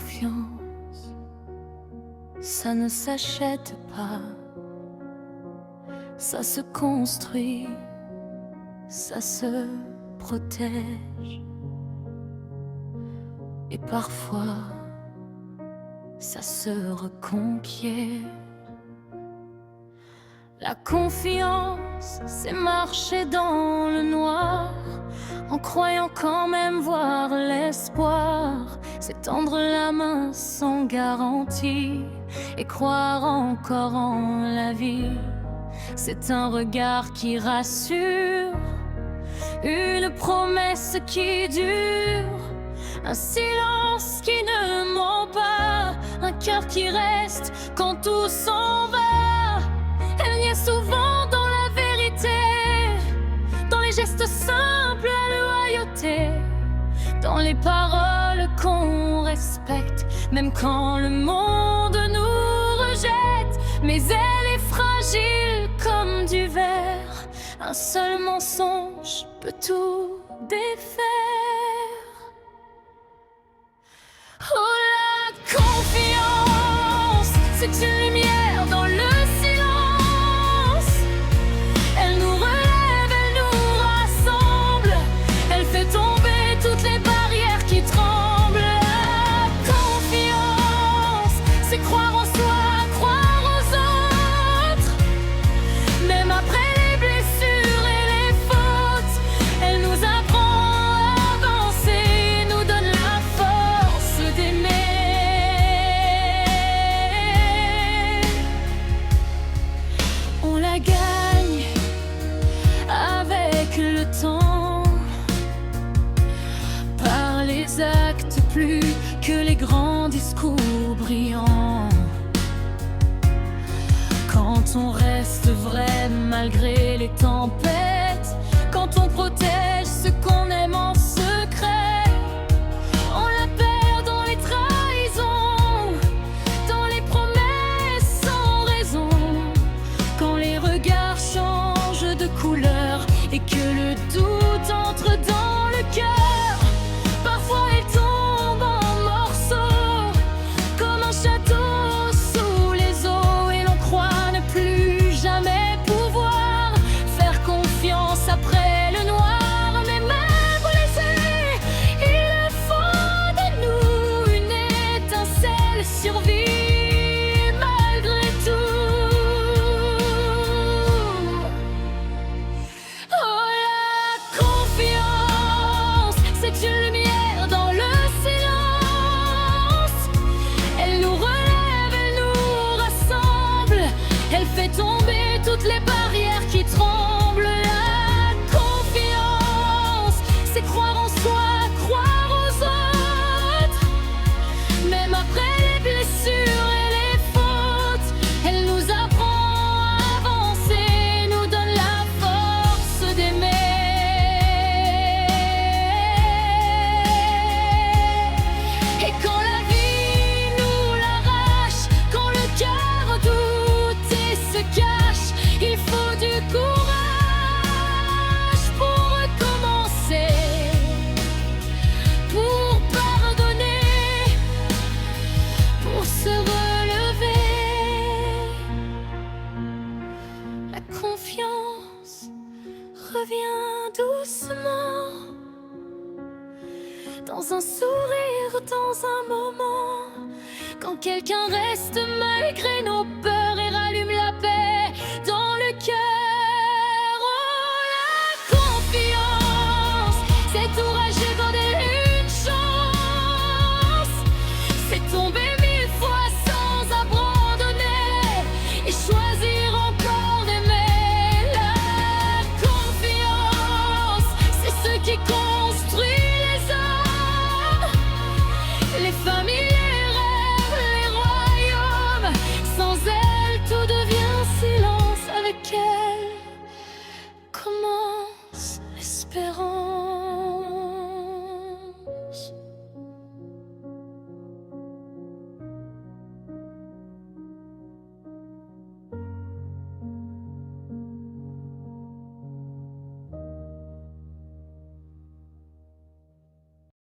confiance, ça ne s'achète pas, ça se construit, ça se protège. Et parfois, ça se reconquiert. La confiance, c'est marcher dans le noir, en croyant quand même voir l'espoir. C'est tendre la main sans garantie et croire encore en la vie. C'est un regard qui rassure, une promesse qui dure, un silence qui ne ment pas, un cœur qui reste quand tout s'en va. Elle y est souvent dans la vérité, dans les gestes simples à loyauté, dans les paroles qu'on respecte, même quand le monde nous rejette. Mais elle est fragile comme du verre, un seul mensonge peut tout défaire. Oh, la confiance, c'est une lumière dans le silence. Elle nous relève, elle nous rassemble, elle fait tomber toutes les barrières qui tremblent. La confiance, c'est croire en soi, croire aux autres, même après les blessures et les fautes. Elle nous apprend à avancer, nous donne la force d'aimer. On la gagne avec le temps, par les actes plus que les grands discours brillants. Quand on reste vrai malgré les tempêtes, quand on protège ce qu'on aime en secret, on la perd dans les trahisons, dans les promesses sans raison. Quand les regards changent de couleur et que le doute entre dans le cœur, parfois elle tombe en morceaux, comme un château sous les eaux. Et l'on croit ne plus jamais pouvoir faire confiance après le noir. Mais même blessé, il faut de nous une étincelle survit malgré tout. Oh, la confiance, c'est une lumière dans le silence. Elle nous relève, elle nous rassemble, elle fait tomber toutes les barrières qui tremblent. La confiance, c'est croire en soi, croire aux autres, même après les blessures et les fautes. Elle nous apprend à avancer, nous donne la force d'aimer. Et quand la vie nous l'arrache, quand le cœur doute et se cache, il faut du courage pour recommencer, pour pardonner, pour se relever. La confiance revient doucement, dans un sourire, dans un moment, quand quelqu'un reste malgré nos peurs.